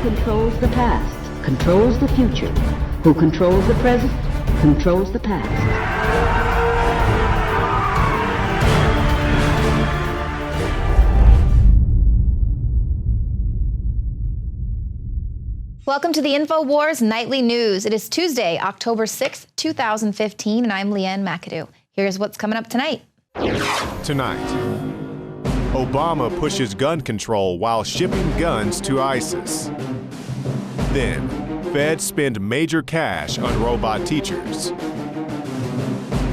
controls the past, controls the future. Who controls the present, controls the past. Welcome to the Infowars Nightly News. It is Tuesday, October 6th, 2015, and I'm Leanne McAdoo. Here's what's coming up tonight. Tonight, Obama pushes gun control while shipping guns to ISIS. Then, feds spend major cash on robot teachers.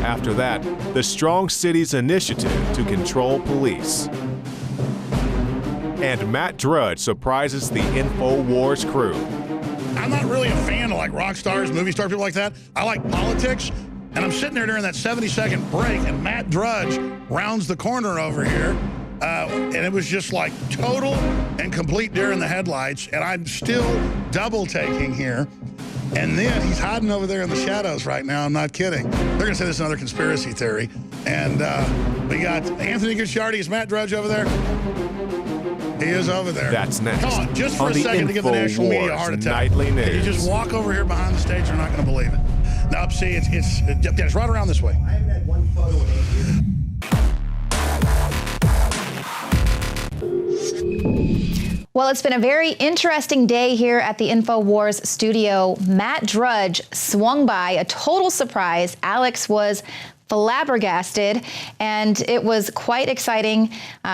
After that, the Strong Cities Initiative to control police. And Matt Drudge surprises the Infowars crew. I'm not really a fan of like rock stars, movie stars, people like that. I like politics, and I'm sitting there during that 70-second break, and Matt Drudge rounds the corner over here, and it was just like total and complete deer in the headlights, and I'm still double taking here. And then he's hiding over there in the shadows right now. I'm not kidding. They're going to say this is another conspiracy theory. And we got Anthony Gucciardi. Is Matt Drudge over there? He is over there. That's next. Come on, just for a second to give the national media a heart attack. Nightly News. Can you just walk over here behind the stage? You're not going to believe it. Now, see, it's right around this way. I haven't had one photo in 8 years. Well, it's been a very interesting day here at the Infowars studio. Matt Drudge swung by, a total surprise. Alex was flabbergasted, and it was quite exciting.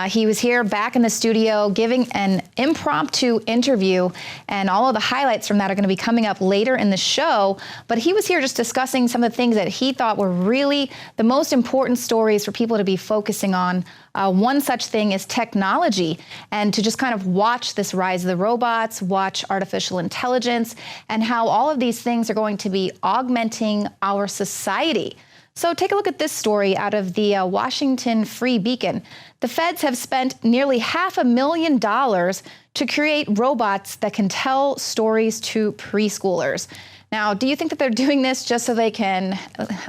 He was here back in the studio giving an impromptu interview, and all of the highlights from that are going to be coming up later in the show. But he was here just discussing some of the things that he thought were really the most important stories for people to be focusing on. One such thing is technology, and to just kind of watch this rise of the robots, watch artificial intelligence, and how all of these things are going to be augmenting our society. So take a look at this story out of the Washington Free Beacon. The feds have spent nearly $500,000 to create robots that can tell stories to preschoolers. Now, do you think that they're doing this just so they can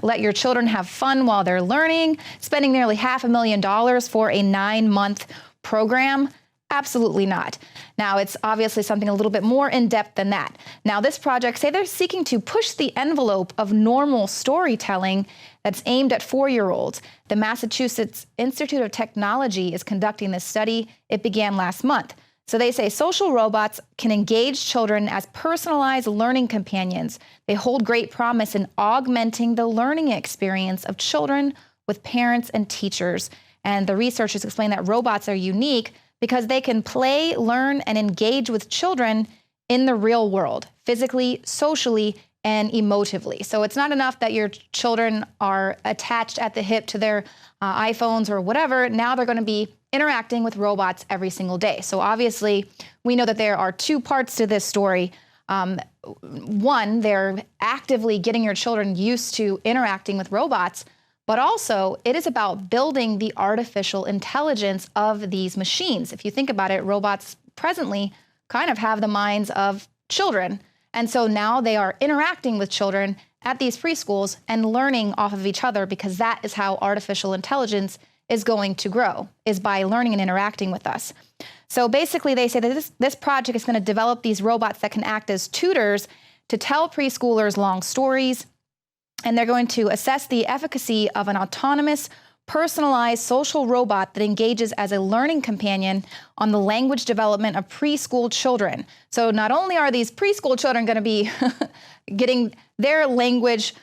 let your children have fun while they're learning, spending nearly $500,000 for a 9-month program? Absolutely not. Now, it's obviously something a little bit more in-depth than that. Now, this project, say they're seeking to push the envelope of normal storytelling that's aimed at 4-year-olds. The Massachusetts Institute of Technology is conducting this study. It began last month. So they say social robots can engage children as personalized learning companions. They hold great promise in augmenting the learning experience of children with parents and teachers. And the researchers explain that robots are unique because they can play, learn, and engage with children in the real world, physically, socially, and emotively. So it's not enough that your children are attached at the hip to their iPhones or whatever. Now they're going to be interacting with robots every single day. So obviously, we know that there are two parts to this story. One, they're actively getting your children used to interacting with robots, but also it is about building the artificial intelligence of these machines. If you think about it, robots presently kind of have the minds of children. And so now they are interacting with children at these preschools and learning off of each other, because that is how artificial intelligence is going to grow, is by learning and interacting with us. So basically they say that this project is going to develop these robots that can act as tutors to tell preschoolers long stories, and they're going to assess the efficacy of an autonomous, personalized social robot that engages as a learning companion on the language development of preschool children. So not only are these preschool children going to be getting their language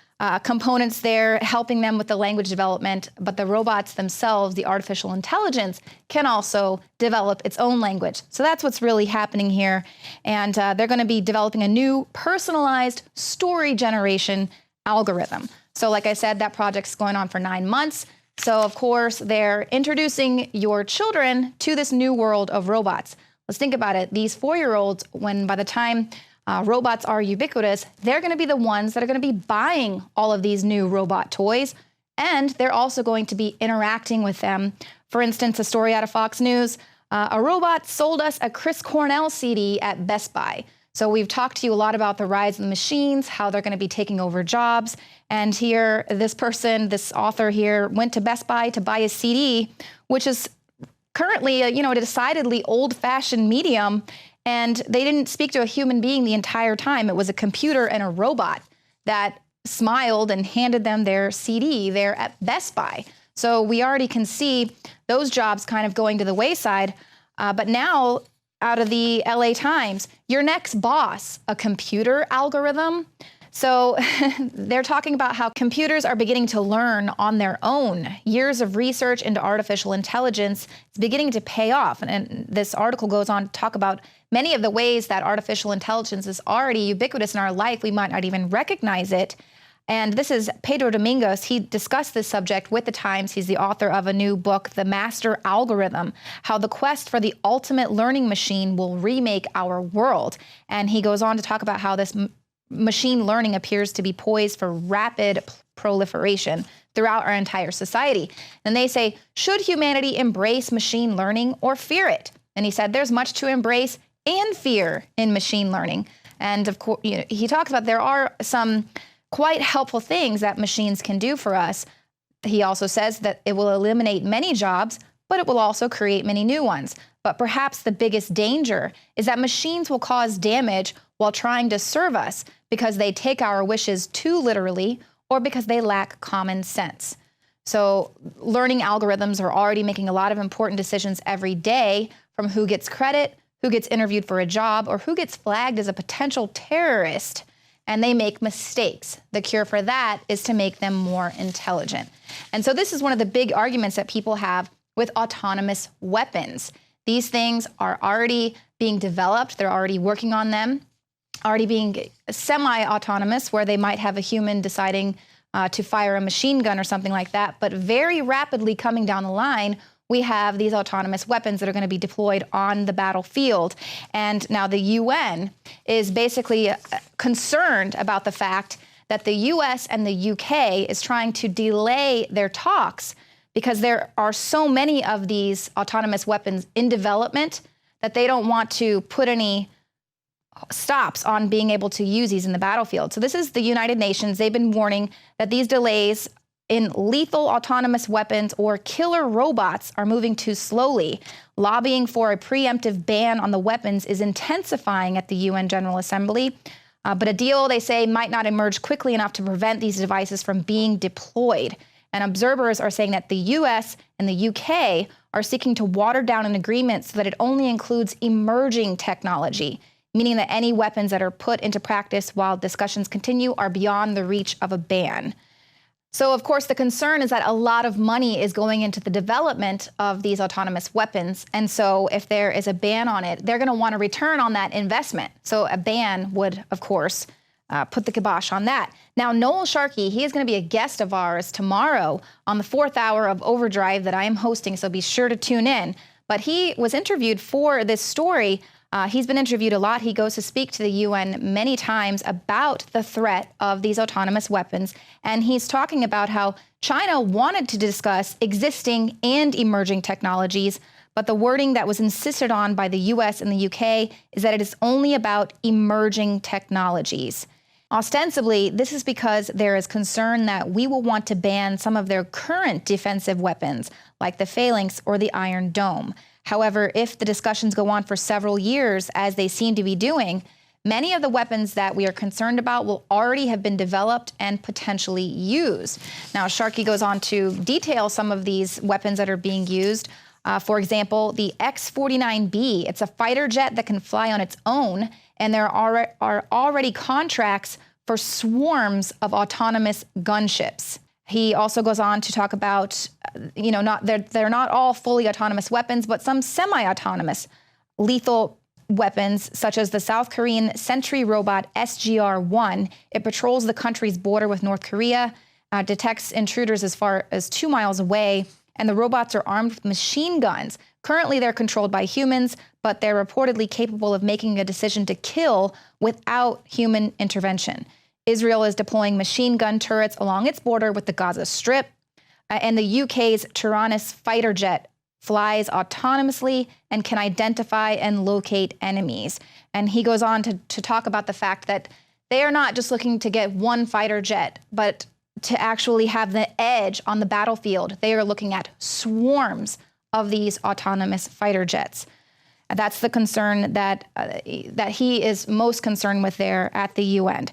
components there, helping them with the language development, but the robots themselves, the artificial intelligence, can also develop its own language. So that's what's really happening here. And they're going to be developing a new personalized story generation algorithm. So like I said, that project's going on for 9 months. So of course, they're introducing your children to this new world of robots. Let's think about it. These 4-year-olds, when by the time robots are ubiquitous, they're going to be the ones that are going to be buying all of these new robot toys, and they're also going to be interacting with them. For instance, a story out of Fox News, a robot sold us a Chris Cornell CD at Best Buy. So we've talked to you a lot about the rise of the machines, how they're going to be taking over jobs. And here, this person, this author here, went to Best Buy to buy a CD, which is currently, a decidedly old-fashioned medium. And they didn't speak to a human being the entire time. It was a computer and a robot that smiled and handed them their CD there at Best Buy. So we already can see those jobs kind of going to the wayside. But now, out of the LA Times, your next boss, a computer algorithm. So they're talking about how computers are beginning to learn on their own. Years of research into artificial intelligence is beginning to pay off. And this article goes on to talk about many of the ways that artificial intelligence is already ubiquitous in our life. We might not even recognize it. And this is Pedro Domingos. He discussed this subject with the Times. He's the author of a new book, The Master Algorithm, How the Quest for the Ultimate Learning Machine Will Remake Our World. And he goes on to talk about how this machine learning appears to be poised for rapid proliferation throughout our entire society. And they say, should humanity embrace machine learning or fear it? And he said, there's much to embrace and fear in machine learning. And of course, he talks about there are some quite helpful things that machines can do for us. He also says that it will eliminate many jobs, but it will also create many new ones. But perhaps the biggest danger is that machines will cause damage while trying to serve us because they take our wishes too literally or because they lack common sense. So learning algorithms are already making a lot of important decisions every day, from who gets credit, who gets interviewed for a job, or who gets flagged as a potential terrorist. And they make mistakes. The cure for that is to make them more intelligent. And so this is one of the big arguments that people have with autonomous weapons. These things are already being developed. They're already working on them, already being semi-autonomous, where they might have a human deciding to fire a machine gun or something like that. But very rapidly coming down the line, we have these autonomous weapons that are going to be deployed on the battlefield. And now the UN is basically concerned about the fact that the US and the UK is trying to delay their talks because there are so many of these autonomous weapons in development that they don't want to put any stops on being able to use these in the battlefield. So this is the United Nations. They've been warning that these delays in lethal autonomous weapons or killer robots are moving too slowly. Lobbying for a preemptive ban on the weapons is intensifying at the UN General Assembly. But a deal, they say, might not emerge quickly enough to prevent these devices from being deployed. And observers are saying that the US and the UK are seeking to water down an agreement so that it only includes emerging technology, meaning that any weapons that are put into practice while discussions continue are beyond the reach of a ban. So, of course, the concern is that a lot of money is going into the development of these autonomous weapons. And so if there is a ban on it, they're going to want a return on that investment. So a ban would, of course, put the kibosh on that. Now, Noel Sharkey, he is going to be a guest of ours tomorrow on the 4th hour of Overdrive that I am hosting, so be sure to tune in. But he was interviewed for this story. He's been interviewed a lot. He goes to speak to the UN many times about the threat of these autonomous weapons. And he's talking about how China wanted to discuss existing and emerging technologies, but the wording that was insisted on by the US and the UK is that it is only about emerging technologies. Ostensibly, this is because there is concern that we will want to ban some of their current defensive weapons, like the Phalanx or the Iron Dome. However, if the discussions go on for several years, as they seem to be doing, many of the weapons that we are concerned about will already have been developed and potentially used. Now, Sharkey goes on to detail some of these weapons that are being used. For example, the X-49B, it's a fighter jet that can fly on its own, and there are already contracts for swarms of autonomous gunships. He also goes on to talk about, they're not all fully autonomous weapons, but some semi-autonomous lethal weapons, such as the South Korean sentry robot SGR-1. It patrols the country's border with North Korea, detects intruders as far as 2 miles away, and the robots are armed with machine guns. Currently, they're controlled by humans, but they're reportedly capable of making a decision to kill without human intervention. Israel is deploying machine gun turrets along its border with the Gaza Strip, and the UK's Tyrannus fighter jet flies autonomously and can identify and locate enemies. And he goes on to talk about the fact that they are not just looking to get one fighter jet, but to actually have the edge on the battlefield. They are looking at swarms of these autonomous fighter jets. That's the concern that he is most concerned with there at the UN.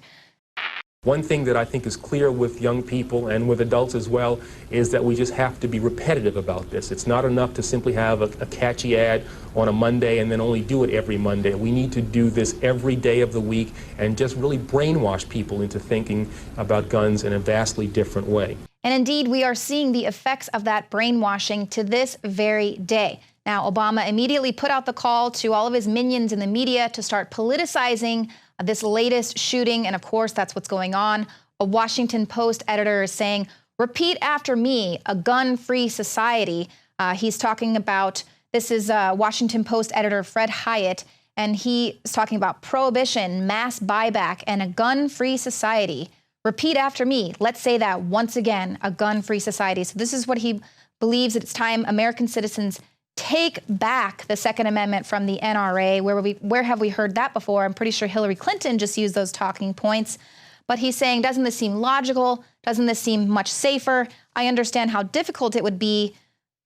One thing that I think is clear with young people and with adults as well is that we just have to be repetitive about this. It's not enough to simply have a catchy ad on a Monday and then only do it every Monday. We need to do this every day of the week and just really brainwash people into thinking about guns in a vastly different way. And indeed, we are seeing the effects of that brainwashing to this very day. Now, Obama immediately put out the call to all of his minions in the media to start politicizing this latest shooting, and of course, that's what's going on. A Washington Post editor is saying, "Repeat after me, a gun-free society." He's talking about, this is Washington Post editor Fred Hyatt, and he is talking about prohibition, mass buyback, and a gun-free society. Repeat after me. Let's say that once again, a gun-free society. So this is what he believes that it's time American citizens take back the Second Amendment from the NRA. Where have we heard that before? I'm pretty sure Hillary Clinton just used those talking points. But he's saying, doesn't this seem logical? Doesn't this seem much safer? I understand how difficult it would be,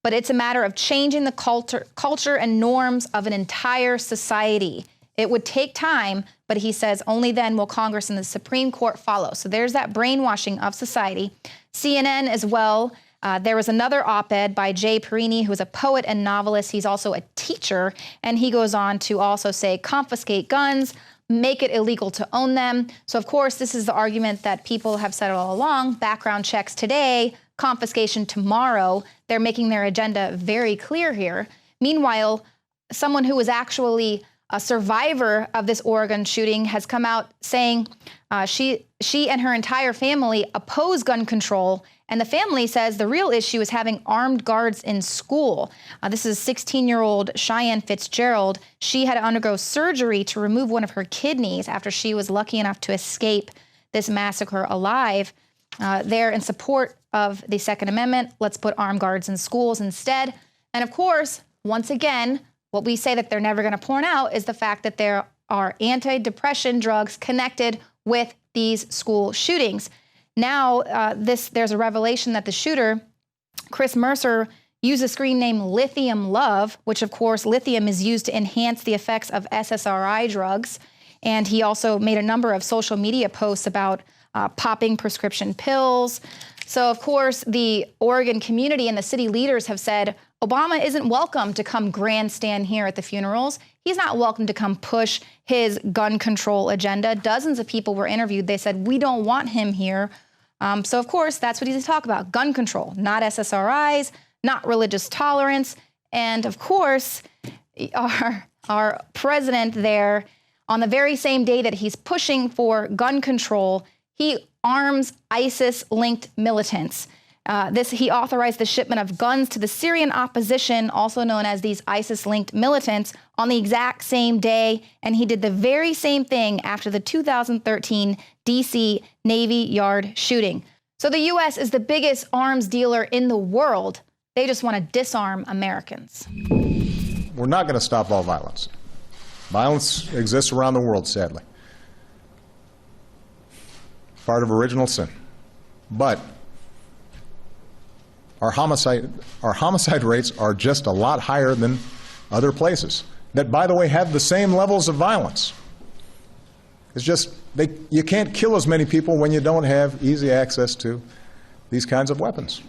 but it's a matter of changing the culture and norms of an entire society. It would take time, but he says only then will Congress and the Supreme Court follow. So there's that brainwashing of society. CNN as well. There was another op-ed by Jay Perini, who's a poet and novelist. He's also a teacher, and he goes on to also say, confiscate guns, make it illegal to own them. So, of course, this is the argument that people have said all along. Background checks today, confiscation tomorrow. They're making their agenda very clear here. Meanwhile, someone who was actually a survivor of this Oregon shooting has come out saying she and her entire family oppose gun control. And the family says the real issue is having armed guards in school. This is 16-year-old Cheyenne Fitzgerald. She had to undergo surgery to remove one of her kidneys after she was lucky enough to escape this massacre alive. They're in support of the Second Amendment. Let's put armed guards in schools instead. And of course, once again, what we say that they're never going to point out is the fact that there are anti-depression drugs connected with these school shootings. Now, there's a revelation that the shooter, Chris Mercer, used a screen name Lithium Love, which, of course, lithium is used to enhance the effects of SSRI drugs. And he also made a number of social media posts about popping prescription pills. So, of course, the Oregon community and the city leaders have said Obama isn't welcome to come grandstand here at the funerals. He's not welcome to come push his gun control agenda. Dozens of people were interviewed. They said, we don't want him here. So, of course, that's what he's talking about. Gun control, not SSRIs, not religious tolerance. And, of course, our president there, on the very same day that he's pushing for gun control, he arms ISIS-linked militants. He authorized the shipment of guns to the Syrian opposition, also known as these ISIS-linked militants, on the exact same day. And he did the very same thing after the 2013 D.C. Navy Yard shooting. So the U.S. is the biggest arms dealer in the world. They just want to disarm Americans. We're not going to stop all violence. Violence exists around the world, sadly. Part of original sin. But our homicide rates are just a lot higher than other places that, by the way, have the same levels of violence. It's just you can't kill as many people when you don't have easy access to these kinds of weapons.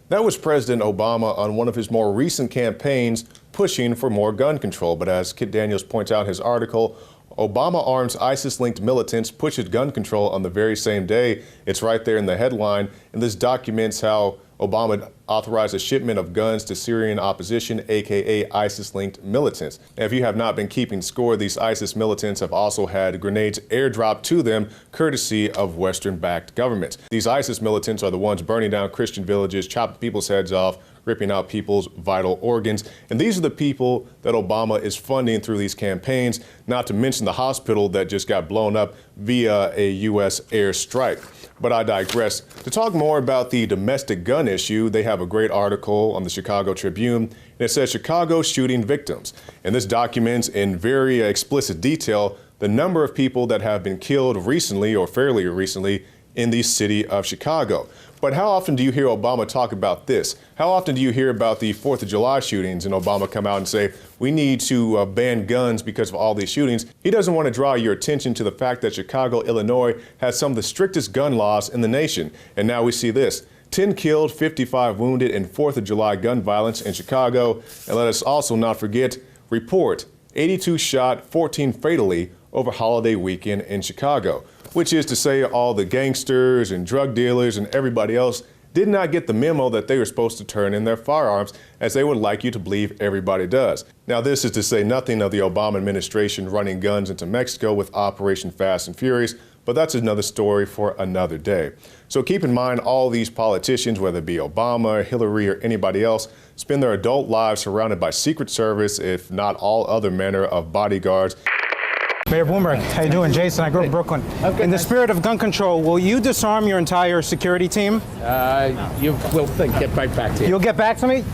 That was President Obama on one of his more recent campaigns pushing for more gun control. But as Kit Daniels points out in his article, Obama arms ISIS-linked militants, pushes gun control on the very same day. It's right there in the headline. And this documents how Obama authorized a shipment of guns to Syrian opposition, a.k.a. ISIS-linked militants. And if you have not been keeping score, these ISIS militants have also had grenades airdropped to them, courtesy of Western-backed governments. These ISIS militants are the ones burning down Christian villages, chopping people's heads off, ripping out people's vital organs. And these are the people that Obama is funding through these campaigns, not to mention the hospital that just got blown up via a U.S. airstrike. But I digress. To talk more about the domestic gun issue, they have a great article on the Chicago Tribune, and it says Chicago shooting victims. And this documents in very explicit detail the number of people that have been killed recently or fairly recently in the city of Chicago. But how often do you hear Obama talk about this? How often do you hear about the 4th of July shootings and Obama come out and say, we need to ban guns because of all these shootings? He doesn't want to draw your attention to the fact that Chicago, Illinois has some of the strictest gun laws in the nation. And now we see this. 10 killed, 55 wounded in 4th of July gun violence in Chicago. And let us also not forget, report 82 shot, 14 fatally over holiday weekend in Chicago, which is to say all the gangsters and drug dealers and everybody else did not get the memo that they were supposed to turn in their firearms, as they would like you to believe everybody does. Now, this is to say nothing of the Obama administration running guns into Mexico with Operation Fast and Furious, but that's another story for another day. So keep in mind, all these politicians, whether it be Obama, Hillary, or anybody else, spend their adult lives surrounded by Secret Service, if not all other manner of bodyguards. Mayor Bloomberg, how you doing? Jason, I grew up in Brooklyn. In the spirit of gun control, will you disarm your entire security team? You will get right back to you. You'll get back to me?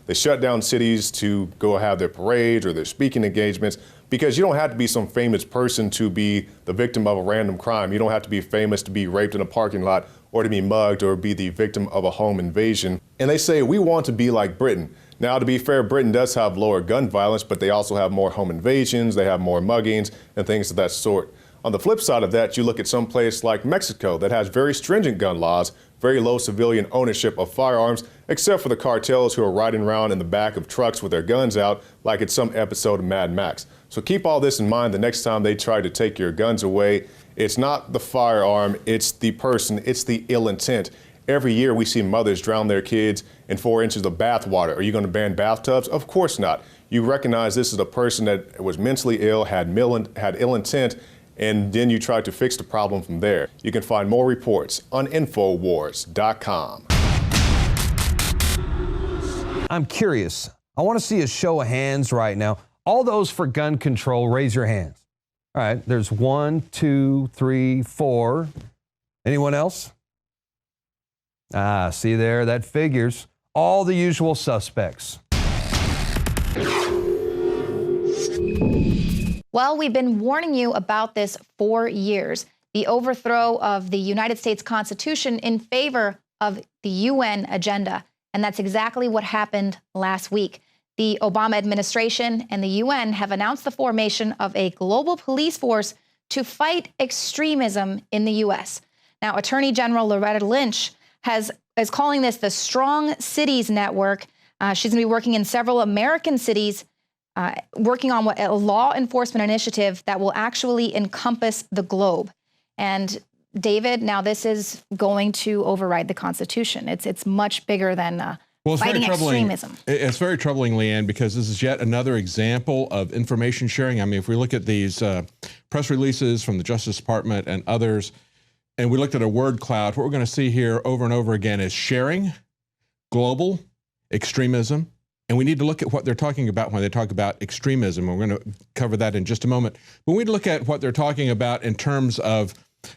They shut down cities to go have their parades or their speaking engagements, because you don't have to be some famous person to be the victim of a random crime. You don't have to be famous to be raped in a parking lot or to be mugged or be the victim of a home invasion. And they say we want to be like Britain. Now, to be fair, Britain does have lower gun violence, but they also have more home invasions, they have more muggings and things of that sort. On the flip side of that, you look at some place like Mexico that has very stringent gun laws, very low civilian ownership of firearms, except for the cartels who are riding around in the back of trucks with their guns out like it's some episode of Mad Max. So keep all this in mind the next time they try to take your guns away. It's not the firearm, it's the person, it's the ill intent. Every year we see mothers drown their kids in 4 inches of bath water. Are you going to ban bathtubs? Of course not. You recognize this is a person that was mentally ill, had ill intent, and then you try to fix the problem from there. You can find more reports on Infowars.com. I'm curious. I want to see a show of hands right now. All those for gun control, raise your hands. All right, there's 1, 2, 3, 4. Anyone else? See there, that figures. All the usual suspects. Well, we've been warning you about this for years. The overthrow of the United States Constitution in favor of the UN agenda. And that's exactly what happened last week. The Obama administration and the UN have announced the formation of a global police force to fight extremism in the U.S. Now, Attorney General Loretta Lynch is calling this the Strong Cities Network. She's going to be working in several American cities, working on a law enforcement initiative that will actually encompass the globe. And David, now this is going to override the Constitution. It's much bigger than fighting extremism. It's very troubling, Leanne, because this is yet another example of information sharing. I mean, if we look at these press releases from the Justice Department and others, and we looked at a word cloud, what we're going to see here over and over again is sharing, global, extremism, and we need to look at what they're talking about when they talk about extremism. We're going to cover that in just a moment. But we need to look at what they're talking about in terms of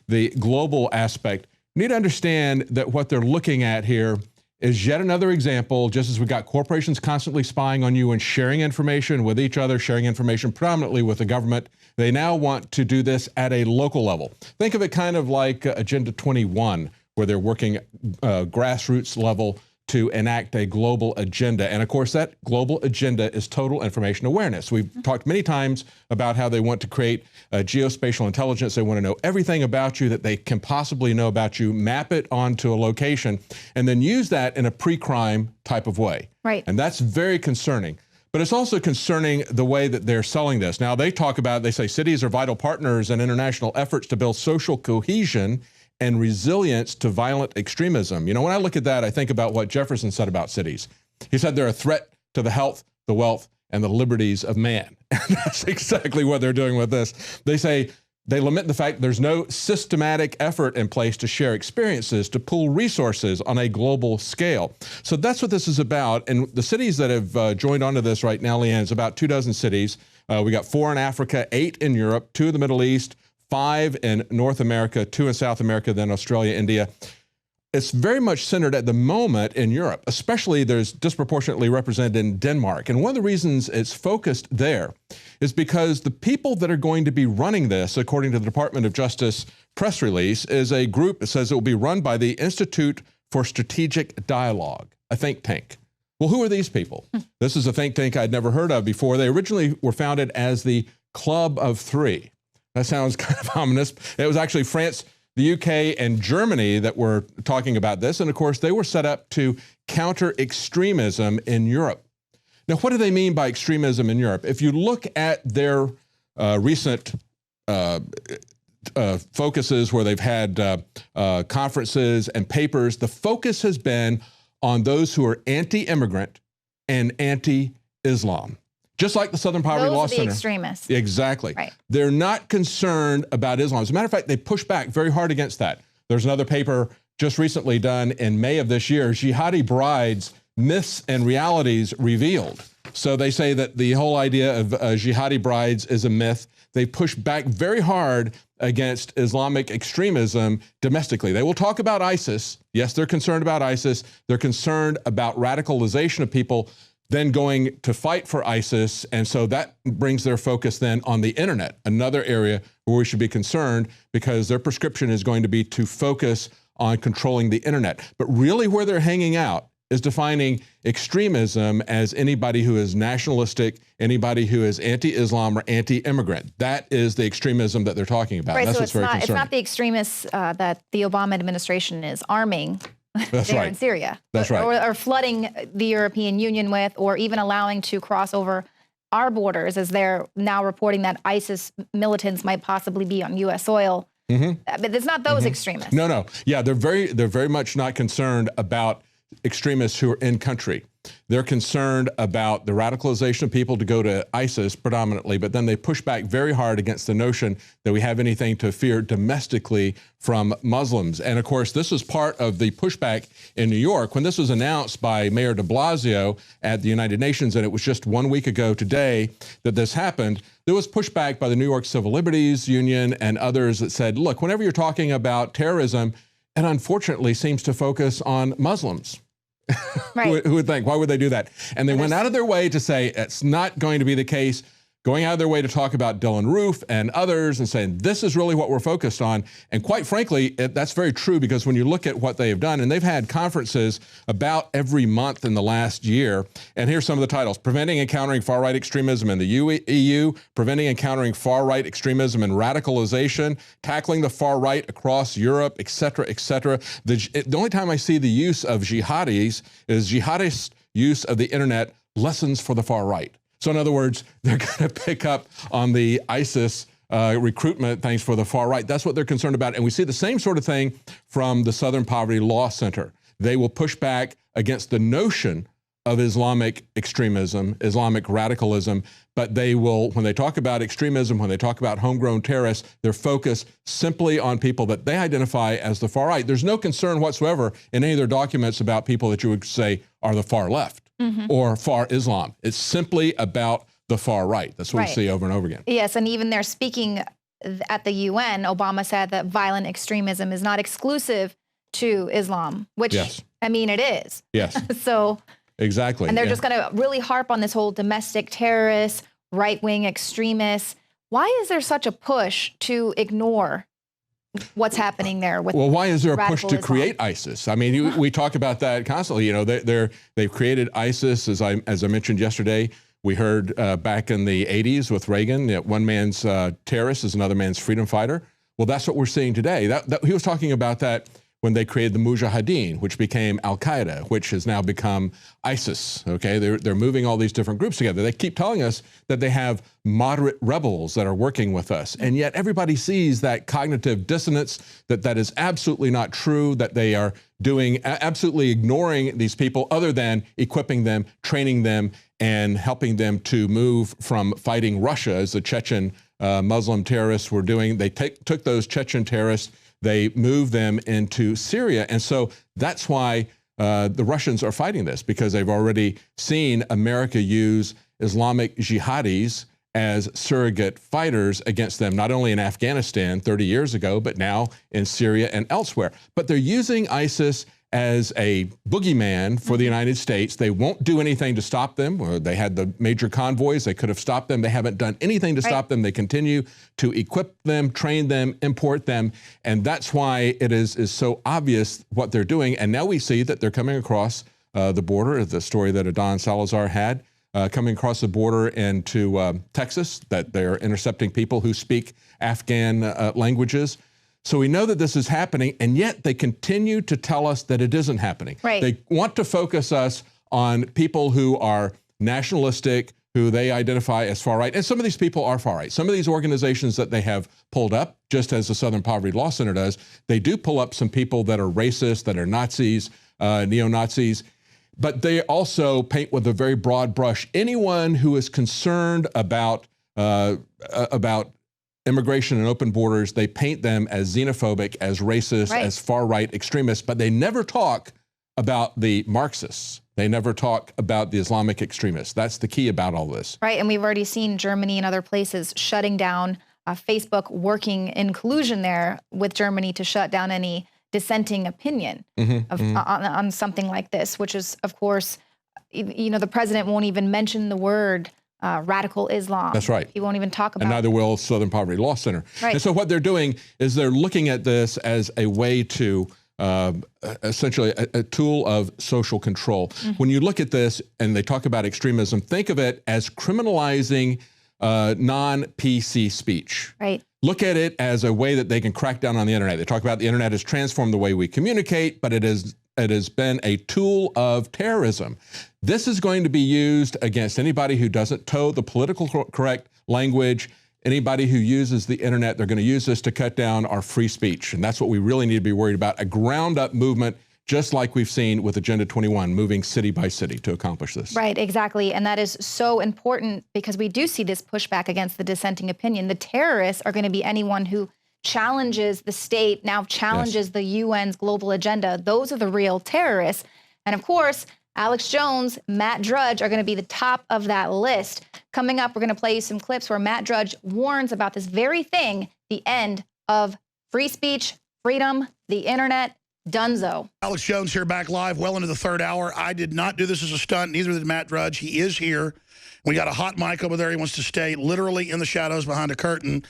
the global aspect. We need to understand that what they're looking at here is yet another example, just as we got corporations constantly spying on you and sharing information with each other, sharing information predominantly with the government. They now want to do this at a local level. Think of it kind of like Agenda 21, where they're working grassroots level to enact a global agenda. And of course, that global agenda is total information awareness. We've talked many times about how they want to create geospatial intelligence. They want to know everything about you that they can possibly know about you, map it onto a location, and then use that in a pre-crime type of way. Right. And that's very concerning. But it's also concerning the way that they're selling this. Now, they talk about, they say cities are vital partners in international efforts to build social cohesion and resilience to violent extremism. You know, when I look at that, I think about what Jefferson said about cities. He said they're a threat to the health, the wealth, and the liberties of man. And that's exactly what they're doing with this. They say they lament the fact there's no systematic effort in place to share experiences, to pool resources on a global scale. So that's what this is about. And the cities that have joined onto this right now, Leanne, is about 24 cities. We got 4 in Africa, 8 in Europe, 2 in the Middle East, 5 in North America, 2 in South America, then Australia, India. it's very much centered at the moment in Europe, especially there's disproportionately represented in Denmark. And one of the reasons it's focused there is because the people that are going to be running this, according to the Department of Justice press release, is a group that says it will be run by the Institute for Strategic Dialogue, a think tank. Well, who are these people? This is a think tank I'd never heard of before. They originally were founded as the Club of Three. That sounds kind of ominous. It was actually France, the UK, and Germany that were talking about this. And of course, they were set up to counter extremism in Europe. Now, what do they mean by extremism in Europe? If you look at their recent focuses where they've had conferences and papers, the focus has been on those who are anti-immigrant and anti-Islam. Just like the Southern Poverty Law Center. Those are the extremists. Exactly. Right. They're not concerned about Islam. As a matter of fact, they push back very hard against that. There's another paper just recently done in May of this year, Jihadi Brides, Myths and Realities Revealed. So they say that the whole idea of jihadi brides is a myth. They push back very hard against Islamic extremism domestically. They will talk about ISIS. Yes, they're concerned about ISIS. They're concerned about radicalization of people then going to fight for ISIS. And so that brings their focus then on the internet, another area where we should be concerned because their prescription is going to be to focus on controlling the internet. But really where they're hanging out is defining extremism as anybody who is nationalistic, anybody who is anti-Islam or anti-immigrant. That is the extremism that they're talking about. Right, That's so what's very concerning. it's not the extremists that the Obama administration is arming there in Syria. That's right. Or flooding the European Union with, or even allowing to cross over our borders, as they're now reporting that ISIS militants might possibly be on U.S. soil. But it's not those extremists. No. Yeah, they're very much not concerned about extremists who are in country. They're concerned about the radicalization of people to go to ISIS predominantly, but then they push back very hard against the notion that we have anything to fear domestically from Muslims. And of course, this was part of the pushback in New York when this was announced by Mayor de Blasio at the United Nations, and it was just 1 week ago today that this happened. There was pushback by the New York Civil Liberties Union and others that said, look, whenever you're talking about terrorism, it unfortunately seems to focus on Muslims. Right. Who would think? Why would they do that? And they went out of their way to say it's not going to be the case, going out of their way to talk about Dylan Roof and others and saying this is really what we're focused on. And quite frankly, that's very true because when you look at what they have done, and they've had conferences about every month in the last year, and here's some of the titles: Preventing and Countering Far-Right Extremism in the EU, Preventing and Countering Far-Right Extremism and Radicalization, Tackling the Far-Right Across Europe, et cetera, et cetera. The only time I see the use of jihadis is jihadist use of the internet, lessons for the far-right. So in other words, they're going to pick up on the ISIS recruitment things for the far right. That's what they're concerned about. And we see the same sort of thing from the Southern Poverty Law Center. They will push back against the notion of Islamic extremism, Islamic radicalism, but they will, when they talk about extremism, when they talk about homegrown terrorists, they're focused simply on people that they identify as the far right. There's no concern whatsoever in any of their documents about people that you would say are the far left or far Islam. It's simply about the far right. That's what we see over and over again. Yes, and even they're speaking at the UN, Obama said that violent extremism is not exclusive to Islam, which, I mean, it is. Yes. So... Exactly. And they're just going to really harp on this whole domestic terrorists, right-wing extremists. Why is there such a push to ignore what's happening there with why is there a push to Islam? create ISIS? I mean, we talk about that constantly. You know, they've created ISIS, as I mentioned yesterday. We heard back in the 80s with Reagan, that one man's terrorist is another man's freedom fighter. Well, that's what we're seeing today. He was talking about that when they created the Mujahideen, which became Al-Qaeda, which has now become ISIS, okay? They're moving all these different groups together. They keep telling us that they have moderate rebels that are working with us, and yet everybody sees that cognitive dissonance, that is absolutely not true, that they are doing, absolutely ignoring these people other than equipping them, training them, and helping them to move from fighting Russia, as the Chechen Muslim terrorists were doing. They took those Chechen terrorists, they moved them into Syria. And so that's why the Russians are fighting this, because they've already seen America use Islamic jihadis as surrogate fighters against them, not only in Afghanistan 30 years ago, but now in Syria and elsewhere. But they're using ISIS as a boogeyman for the United States. They won't do anything to stop them. Or they had the major convoys. They could have stopped them. They haven't done anything to stop them. They continue to equip them, train them, import them. And that's why it is so obvious what they're doing. And now we see that they're coming across the border, the story that Adon Salazar had, coming across the border into Texas, that they're intercepting people who speak Afghan languages. So we know that this is happening, and yet they continue to tell us that it isn't happening. Right. They want to focus us on people who are nationalistic, who they identify as far right. And some of these people are far right. Some of these organizations that they have pulled up, just as the Southern Poverty Law Center does, they do pull up some people that are racist, that are Nazis, neo-Nazis. But they also paint with a very broad brush anyone who is concerned about immigration and open borders. They paint them as xenophobic, as racist, as far-right extremists, but they never talk about the Marxists. They never talk about the Islamic extremists. That's the key about all this. Right, and we've already seen Germany and other places shutting down Facebook, working in collusion there with Germany to shut down any dissenting opinion on something like this, which is, of course, you know, the president won't even mention the word radical Islam. That's right. He won't even talk about it. And neither will Southern Poverty Law Center. Right. And so what they're doing is they're looking at this as a way to essentially a tool of social control. When you look at this and they talk about extremism, think of it as criminalizing non-PC speech. Right. Look at it as a way that they can crack down on the internet. They talk about the internet has transformed the way we communicate, but it has been a tool of terrorism. This is going to be used against anybody who doesn't toe the political correct language, anybody who uses the internet. They're going to use this to cut down our free speech. And that's what we really need to be worried about, a ground-up movement, just like we've seen with Agenda 21, moving city by city to accomplish this. Right, exactly. And that is so important because we do see this pushback against the dissenting opinion. The terrorists are going to be anyone who challenges the state, now challenges the UN's global agenda. Those are the real terrorists. And of course, Alex Jones, Matt Drudge are going to be the top of that list. Coming up, we're going to play you some clips where Matt Drudge warns about this very thing, the end of free speech, freedom, the internet. Dunzo. Alex Jones here, back live, well into the third hour. I did not do this as a stunt. Neither did Matt Drudge. He is here. We got a hot mic over there. He wants to stay literally in the shadows behind a curtain.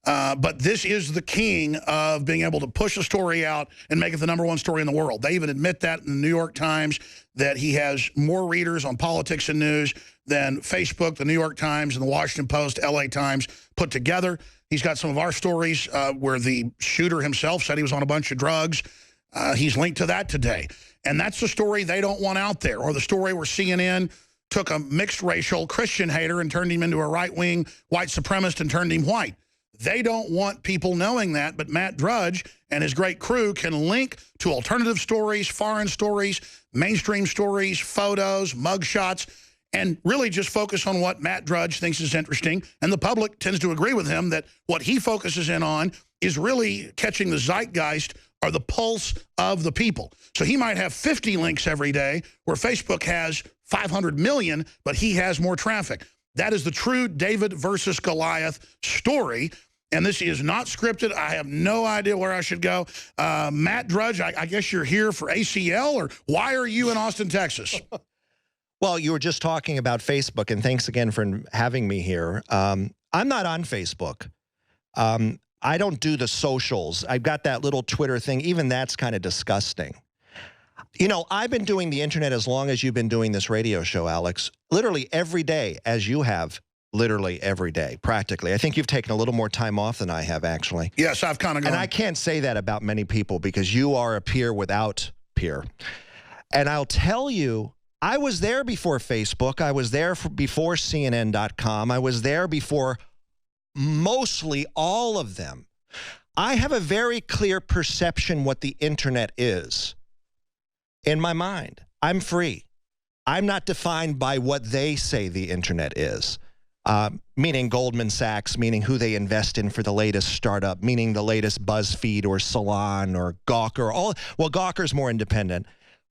But this is the king of being able to push a story out and make it the #1 story in the world. They even admit that in the New York Times, that he has more readers on politics and news than Facebook, the New York Times, and the Washington Post, LA Times put together. He's got some of our stories where the shooter himself said he was on a bunch of drugs. He's linked to that today. And that's the story they don't want out there, or the story where CNN took a mixed racial Christian hater and turned him into a right-wing white supremacist and turned him white. They don't want people knowing that, but Matt Drudge and his great crew can link to alternative stories, foreign stories, mainstream stories, photos, mugshots, and really just focus on what Matt Drudge thinks is interesting. And the public tends to agree with him that what he focuses in on is really catching the zeitgeist or the pulse of the people. So he might have 50 links every day where Facebook has 500 million, but he has more traffic. That is the true David versus Goliath story. And this is not scripted. I have no idea where I should go. Matt Drudge, I guess you're here for ACL, or why are you in Austin, Texas? Well, you were just talking about Facebook, and thanks again for having me here. I'm not on Facebook. I don't do the socials. I've got that little Twitter thing. Even that's kind of disgusting. You know, I've been doing the internet as long as you've been doing this radio show, Alex. Literally every day, as you have, literally every day, practically. I think you've taken a little more time off than I have, actually. Yes, I've kind of gone. And I can't say that about many people because you are a peer without peer. And I'll tell you, I was there before Facebook. I was there before CNN.com. I was there before mostly all of them. I have a very clear perception what the internet is. In my mind, I'm free. I'm not defined by what they say the internet is, meaning Goldman Sachs, meaning who they invest in for the latest startup, meaning the latest BuzzFeed or Salon or Gawker. Well, Gawker's more independent.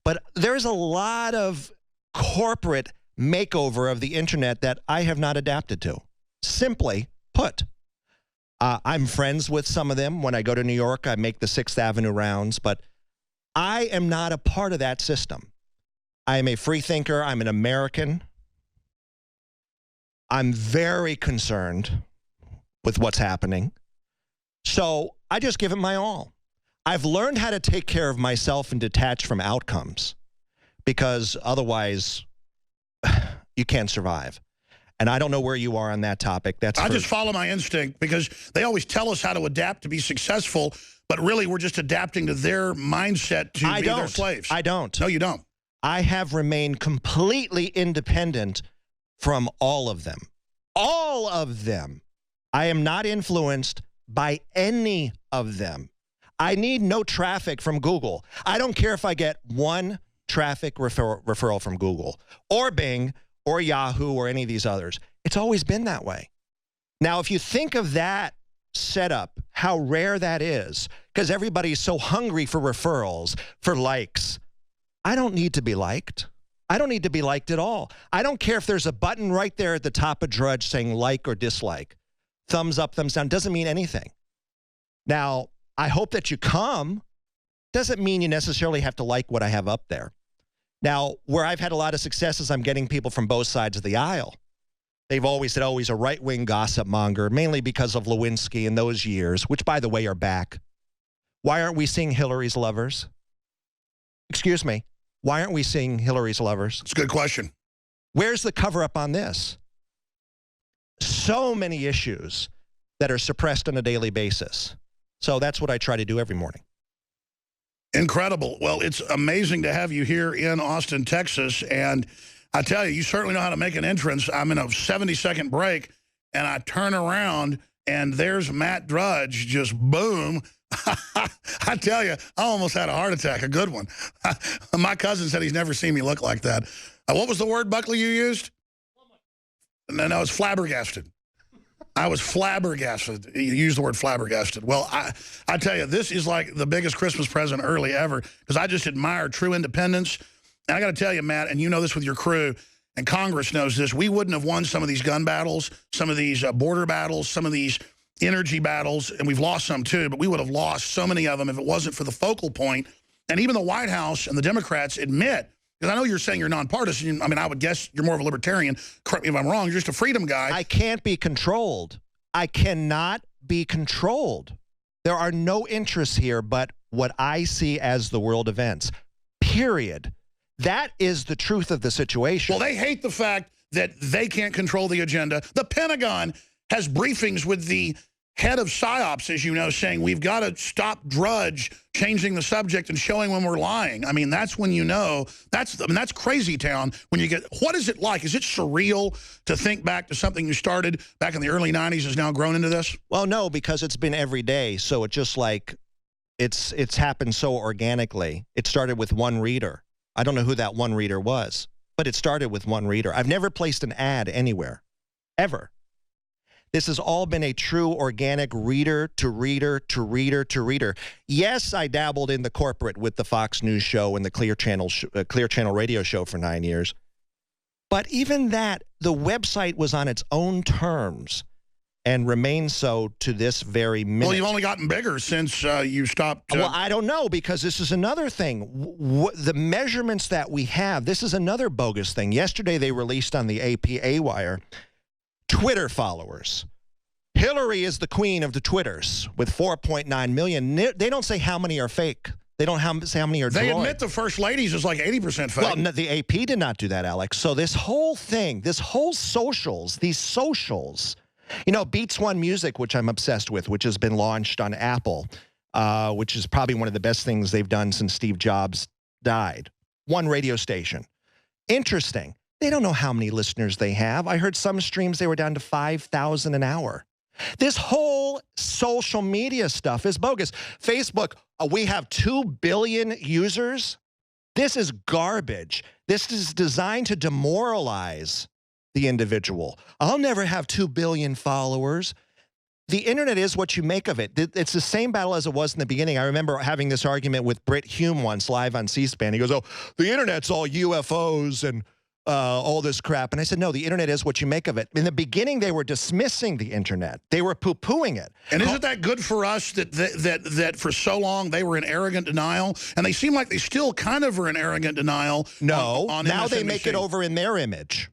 But there's a lot of corporate makeover of the internet that I have not adapted to. Simply put. I'm friends with some of them. When I go to New York, I make the 6th Avenue rounds, but I am not a part of that system. I am a free thinker. I'm an American. I'm very concerned with what's happening. So I just give it my all. I've learned how to take care of myself and detach from outcomes, because otherwise you can't survive. And I don't know where you are on that topic. I just follow my instinct, because they always tell us how to adapt to be successful, but really we're just adapting to their mindset to be their slaves. I don't. No, you don't. I have remained completely independent from all of them. All of them. I am not influenced by any of them. I need no traffic from Google. I don't care if I get one traffic referral from Google or Bing or Yahoo or any of these others. It's always been that way. Now, if you think of that setup, how rare that is, because everybody's so hungry for referrals, for likes. I don't need to be liked. I don't need to be liked at all. I don't care if there's a button right there at the top of Drudge saying like or dislike. Thumbs up, thumbs down, doesn't mean anything. Now, I hope that you come. Doesn't mean you necessarily have to like what I have up there. Now, where I've had a lot of success is I'm getting people from both sides of the aisle. They've always said, oh, he's a right-wing gossip monger, mainly because of Lewinsky in those years, which, by the way, are back. Why aren't we seeing Hillary's lovers? Excuse me. Why aren't we seeing Hillary's lovers? It's a good question. Where's the cover-up on this? So many issues that are suppressed on a daily basis. So that's what I try to do every morning. Incredible. Well, it's amazing to have you here in Austin, Texas. And I tell you, you certainly know how to make an entrance. I'm in a 70-second break, and I turn around, and there's Matt Drudge, just boom. I tell you, I almost had a heart attack, a good one. My cousin said he's never seen me look like that. What was the word, Buckley, you used? No, it's flabbergasted. I was flabbergasted. You used the word flabbergasted. Well, I tell you, this is like the biggest Christmas present early ever, because I just admire true independence. And I got to tell you, Matt, and you know this with your crew, and Congress knows this, we wouldn't have won some of these gun battles, some of these border battles, some of these energy battles, and we've lost some too, but we would have lost so many of them if it wasn't for the focal point. And even the White House and the Democrats admit, because I know you're saying you're nonpartisan. I mean, I would guess you're more of a libertarian. Correct me if I'm wrong. You're just a freedom guy. I can't be controlled. I cannot be controlled. There are no interests here but what I see as the world events, period. That is the truth of the situation. Well, they hate the fact that they can't control the agenda. The Pentagon has briefings with the head of PSYOPs, as you know, saying we've got to stop Drudge changing the subject and showing when we're lying. I mean, that's when you know, that's crazy town when you get, what is it like? Is it surreal to think back to something you started back in the early 90s has now grown into this? Well, no, because it's been every day. So it's just like, it's happened so organically. It started with one reader. I don't know who that one reader was, but it started with one reader. I've never placed an ad anywhere, ever. This has all been a true organic reader to reader to reader to reader. Yes, I dabbled in the corporate with the Fox News show and the Clear Channel radio show for 9 years. But even that, the website was on its own terms and remains so to this very minute. Well, you've only gotten bigger since you stopped. Well, I don't know, because this is another thing. The measurements that we have, this is another bogus thing. Yesterday, they released on the AP wire Twitter followers. Hillary is the queen of the Twitters with 4.9 million. They don't say how many are fake. They don't say how many are They droid. admit the first ladies is like 80% fake. Well, no, the AP did not do that, Alex. So this whole thing, this whole socials, these socials, you know, Beats One Music, which I'm obsessed with, which has been launched on Apple, which is probably one of the best things they've done since Steve Jobs died. One radio station. Interesting. They don't know how many listeners they have. I heard some streams, they were down to 5,000 an hour. This whole social media stuff is bogus. Facebook, we have 2 billion users. This is garbage. This is designed to demoralize the individual. I'll never have 2 billion followers. The internet is what you make of it. It's the same battle as it was in the beginning. I remember having this argument with Britt Hume once live on C-SPAN. He goes, oh, the internet's all UFOs and all this crap. And I said, no, the internet is what you make of it. In the beginning, they were dismissing the internet. They were poo-pooing it. And isn't that good for us that for so long they were in arrogant denial? And they seem like they still kind of are in arrogant denial. No, on now they MSNBC. make it over in their image.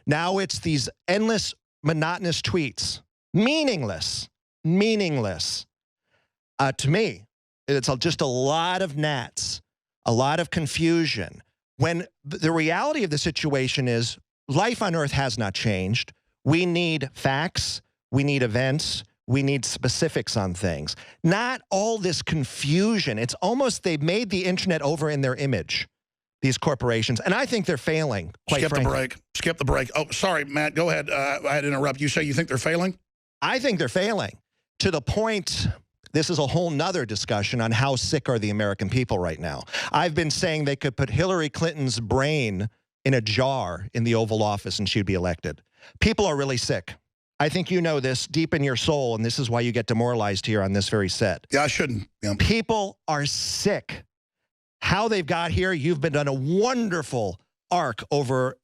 Now it's these endless, monotonous tweets. Meaningless. Meaningless. To me, it's just a lot of gnats, a lot of confusion. When the reality of the situation is life on Earth has not changed. We need facts, we need events, we need specifics on things. Not all this confusion. It's almost they've made the internet over in their image, these corporations. And I think they're failing, quite frankly. Skip the break. Skip the break. Oh, sorry, Matt, go ahead. I had to interrupt. You say you think they're failing? I think they're failing to the point. This is a whole nother discussion on how sick are the American people right now. I've been saying they could put Hillary Clinton's brain in a jar in the Oval Office and she'd be elected. People are really sick. I think you know this deep in your soul, and this is why you get demoralized here on this very set. Yeah, I shouldn't. Yeah. People are sick. How they've got here, you've been on a wonderful arc over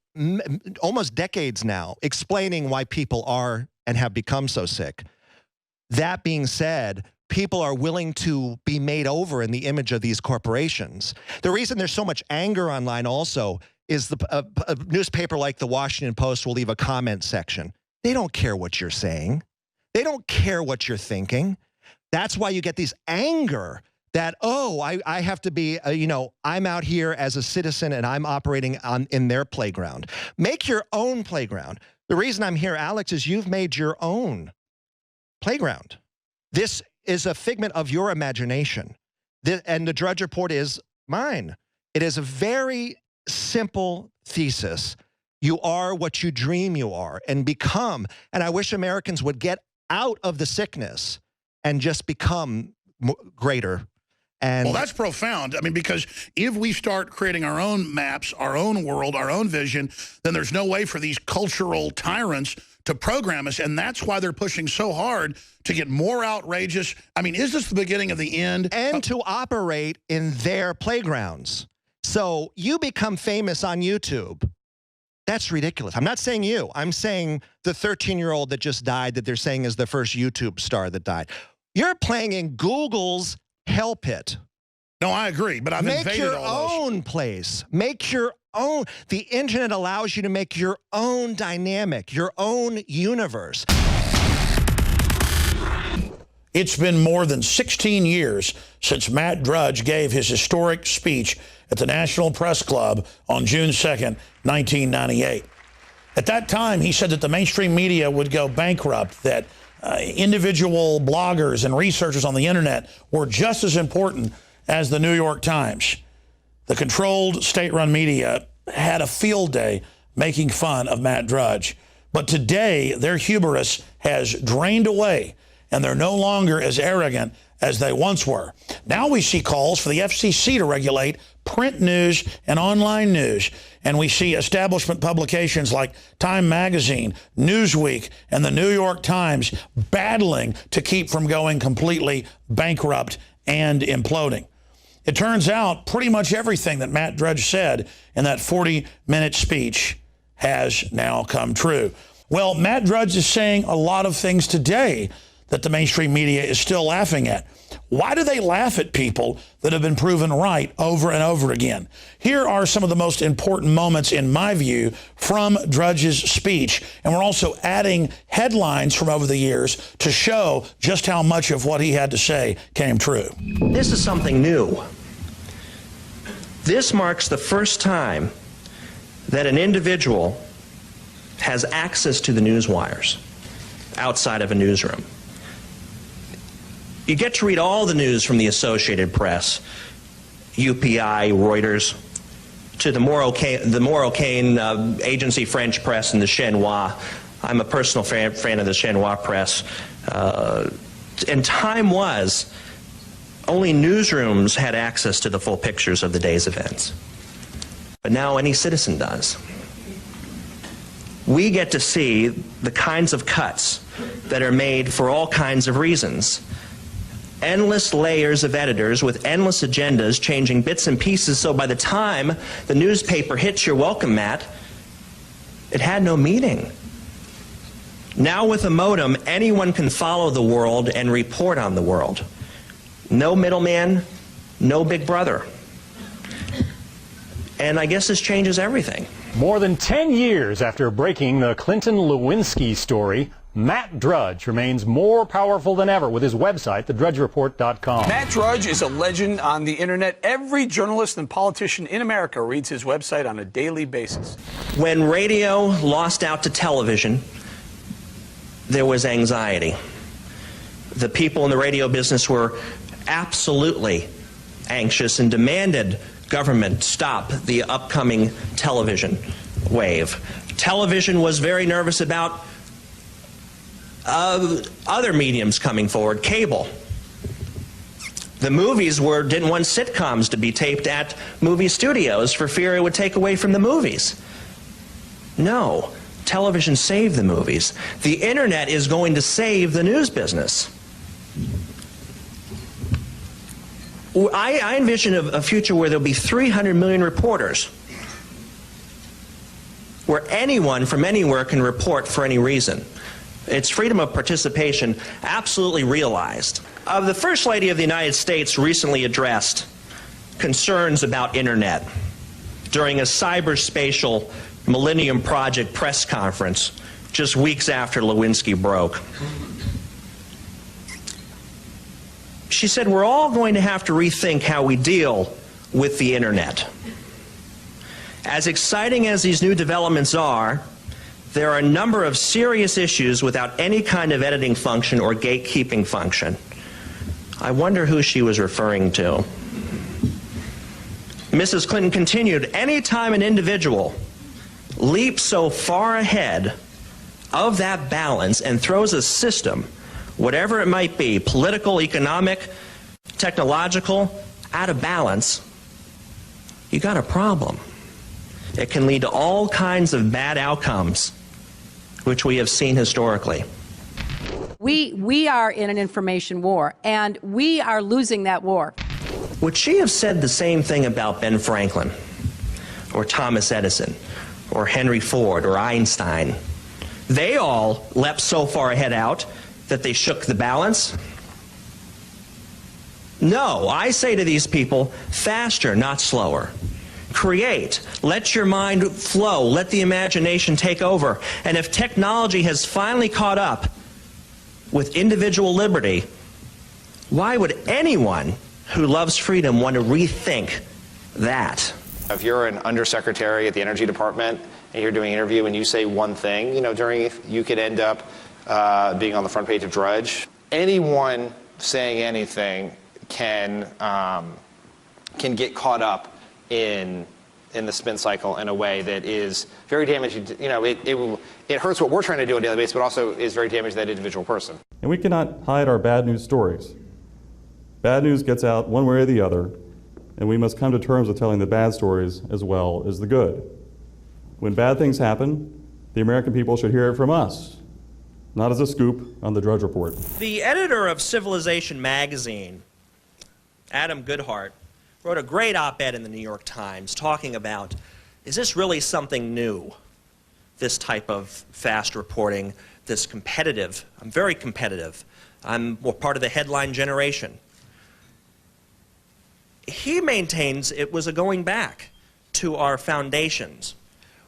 almost decades now, explaining why people are and have become so sick. That being said, people are willing to be made over in the image of these corporations. The reason there's so much anger online also is a newspaper like the Washington Post will leave a comment section. They don't care what you're saying. They don't care what you're thinking. That's why you get these anger that, oh, I have to be, you know, I'm out here as a citizen and I'm operating in their playground. Make your own playground. The reason I'm here, Alex, is you've made your own playground. This is a figment of your imagination. And the Drudge Report is mine. It is a very simple thesis. You are what you dream you are and become. And I wish Americans would get out of the sickness and just become greater. And well, that's profound. I mean, because if we start creating our own maps, our own world, our own vision, then there's no way for these cultural tyrants to program us. And that's why they're pushing so hard to get more outrageous. I mean, is this the beginning of the end? And to operate in their playgrounds. So you become famous on YouTube. That's ridiculous. I'm not saying you. I'm saying the 13-year-old that just died that they're saying is the first YouTube star that died. You're playing in Google's hell pit. No, I agree, but I've invaded all those. Make your own place. Make your own. The internet allows you to make your own dynamic, your own universe. It's been more than 16 years since Matt Drudge gave his historic speech at the National Press Club on June 2nd, 1998. At that time, he said that the mainstream media would go bankrupt, that individual bloggers and researchers on the internet were just as important as the New York Times. The controlled state-run media had a field day making fun of Matt Drudge. But today, their hubris has drained away, and they're no longer as arrogant as they once were. Now we see calls for the FCC to regulate print news and online news. And we see establishment publications like Time Magazine, Newsweek, and the New York Times battling to keep from going completely bankrupt and imploding. It turns out pretty much everything that Matt Drudge said in that 40-minute speech has now come true. Well, Matt Drudge is saying a lot of things today that the mainstream media is still laughing at. Why do they laugh at people that have been proven right over and over again? Here are some of the most important moments, in my view, from Drudge's speech. And we're also adding headlines from over the years to show just how much of what he had to say came true. This is something new. This marks the first time that an individual has access to the news wires outside of a newsroom. You get to read all the news from the Associated Press, UPI, Reuters, to the more arcane agency French press and the Chinois. I'm a personal fan of the Chinois press. And time was, only newsrooms had access to the full pictures of the day's events. But now any citizen does. We get to see the kinds of cuts that are made for all kinds of reasons. Endless layers of editors with endless agendas changing bits and pieces, so by the time the newspaper hits your welcome mat, It had no meaning. Now with a modem, anyone can follow the world and report on the world. No middleman, no big brother. And I guess this changes everything. More than 10 years after breaking the Clinton-Lewinsky story, Matt Drudge remains more powerful than ever with his website, thedrudgereport.com. Matt Drudge is a legend on the internet. Every journalist and politician in America reads his website on a daily basis. When radio lost out to television, there was anxiety. The people in the radio business were absolutely anxious and demanded government stop the upcoming television wave. Television was very nervous about other mediums coming forward, cable. The movies didn't want sitcoms to be taped at movie studios for fear it would take away from the movies. No, television saved the movies. The internet is going to save the news business. I envision a future where there'll be 300 million reporters, where anyone from anywhere can report for any reason. It's freedom of participation absolutely realized. The First Lady of the United States recently addressed concerns about internet during a cyberspatial Millennium Project press conference just weeks after Lewinsky broke. She said, we're all going to have to rethink how we deal with the internet. As exciting as these new developments are, there are a number of serious issues without any kind of editing function or gatekeeping function. I wonder who she was referring to. Mrs. Clinton continued, anytime an individual leaps so far ahead of that balance and throws a system, whatever it might be, political, economic, technological, out of balance, you got a problem. It can lead to all kinds of bad outcomes, which we have seen historically. We are in an information war, and we are losing that war. Would she have said the same thing about Ben Franklin, or Thomas Edison, or Henry Ford, or Einstein? They all leapt so far ahead out that they shook the balance? No, I say to these people, faster, not slower. Create. Let your mind flow. Let the imagination take over. And if technology has finally caught up with individual liberty, why would anyone who loves freedom want to rethink that? If you're an undersecretary at the Energy Department and you're doing an interview and you say one thing, you could end up being on the front page of Drudge. Anyone saying anything can get caught up in the spin cycle in a way that is very damaging. It hurts what we're trying to do on a daily basis, but also is very damaging to that individual person. And we cannot hide our bad news stories. Bad news gets out one way or the other, and we must come to terms with telling the bad stories as well as the good. When bad things happen, the American people should hear it from us, not as a scoop on the Drudge Report. The editor of Civilization magazine, Adam Goodhart, wrote a great op-ed in the New York Times talking about, is this really something new? This type of fast reporting, this competitive. I'm very competitive. I'm part of the headline generation. He maintains it was a going back to our foundations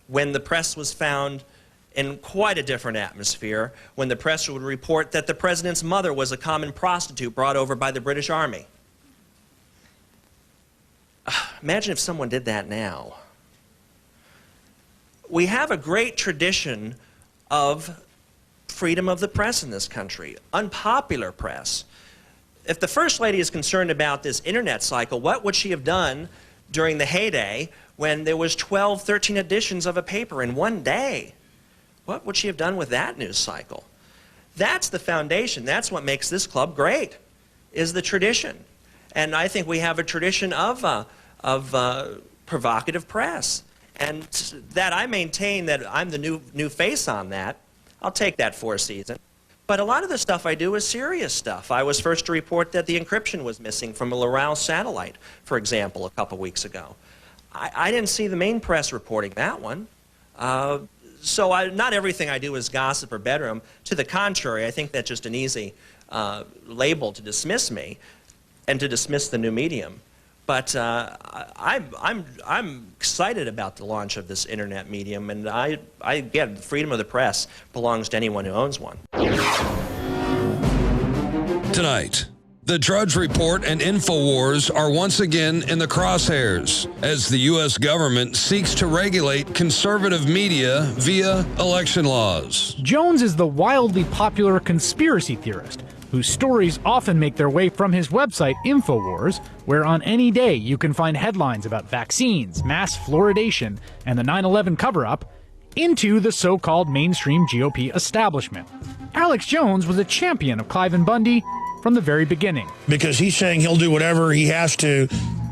when the press was found in quite a different atmosphere, when the press would report that the president's mother was a common prostitute brought over by the British Army. Imagine if someone did that now. We have a great tradition of freedom of the press in this country, unpopular press. If the First Lady is concerned about this internet cycle, what would she have done during the heyday when there was 12, 13 editions of a paper in one day? What would she have done with that news cycle? That's the foundation. That's what makes this club great, is the tradition. And I think we have a tradition of provocative press. And that I maintain that I'm the new face on that. I'll take that for a season. But a lot of the stuff I do is serious stuff. I was first to report that the encryption was missing from a L'Oreal satellite, for example, a couple weeks ago. I didn't see the main press reporting that one. So not everything I do is gossip or bedroom. To the contrary, I think that's just an easy label to dismiss me and to dismiss the new medium. But I'm excited about the launch of this internet medium, and again, the freedom of the press belongs to anyone who owns one. Tonight, the Drudge Report and Infowars are once again in the crosshairs as the U.S. government seeks to regulate conservative media via election laws. Jones is the wildly popular conspiracy theorist whose stories often make their way from his website Infowars, where on any day you can find headlines about vaccines, mass fluoridation, and the 9/11 cover-up, into the so-called mainstream GOP establishment. Alex Jones was a champion of Cliven Bundy from the very beginning. Because he's saying he'll do whatever he has to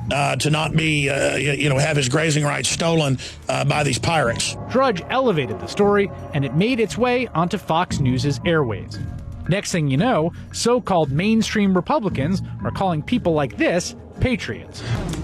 not be, have his grazing rights stolen by these pirates. Drudge elevated the story, and it made its way onto Fox News' airwaves. Next thing you know, so-called mainstream Republicans are calling people like this patriots.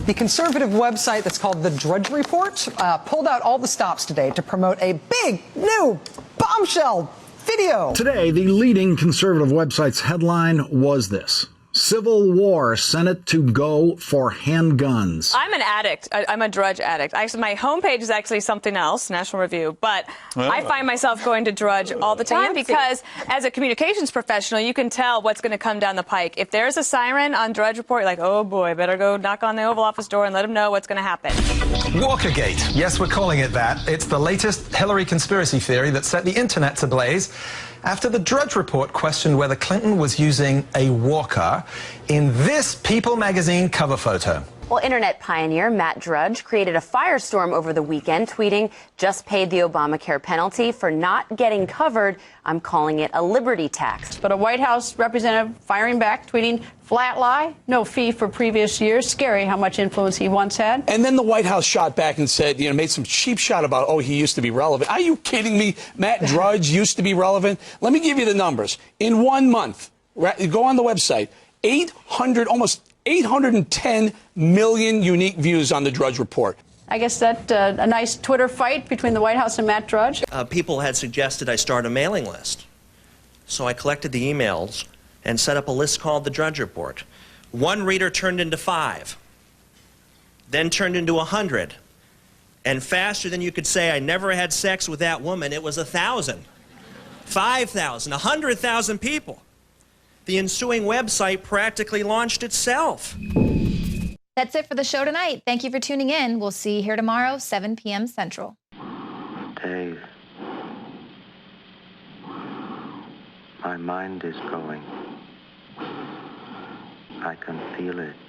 The conservative website that's called The Drudge Report pulled out all the stops today to promote a big, new, bombshell video. Today, the leading conservative website's headline was this: Civil War, Senate to go for handguns. I'm an addict. I'm a Drudge addict. Actually, my homepage is actually something else, National Review, but I find myself going to Drudge all the time because as a communications professional, you can tell what's going to come down the pike. If there's a siren on Drudge Report, you're like, oh boy, better go knock on the Oval Office door and let them know what's going to happen. Walkergate. Yes, we're calling it that. It's the latest Hillary conspiracy theory that set the internet ablaze after the Drudge Report questioned whether Clinton was using a walker in this People magazine cover photo. Well, internet pioneer Matt Drudge created a firestorm over the weekend, tweeting, "Just paid the Obamacare penalty for not getting covered. I'm calling it a liberty tax." But a White House representative firing back, tweeting, "Flat lie, no fee for previous years." Scary how much influence he once had. And then the White House shot back and said, made some cheap shot about, oh, he used to be relevant. Are you kidding me? Matt Drudge used to be relevant? Let me give you the numbers. In 1 month, go on the website, almost 810 million unique views on the Drudge Report. I guess that a nice Twitter fight between the White House and Matt Drudge. People had suggested I start a mailing list. So I collected the emails and set up a list called the Drudge Report. One reader turned into 5, then turned into 100. And faster than you could say I never had sex with that woman, it was 1,000, 5,000, 100,000 people. The ensuing website practically launched itself. That's it for the show tonight. Thank you for tuning in. We'll see you here tomorrow, 7 p.m. Central. Dave, my mind is going. I can feel it.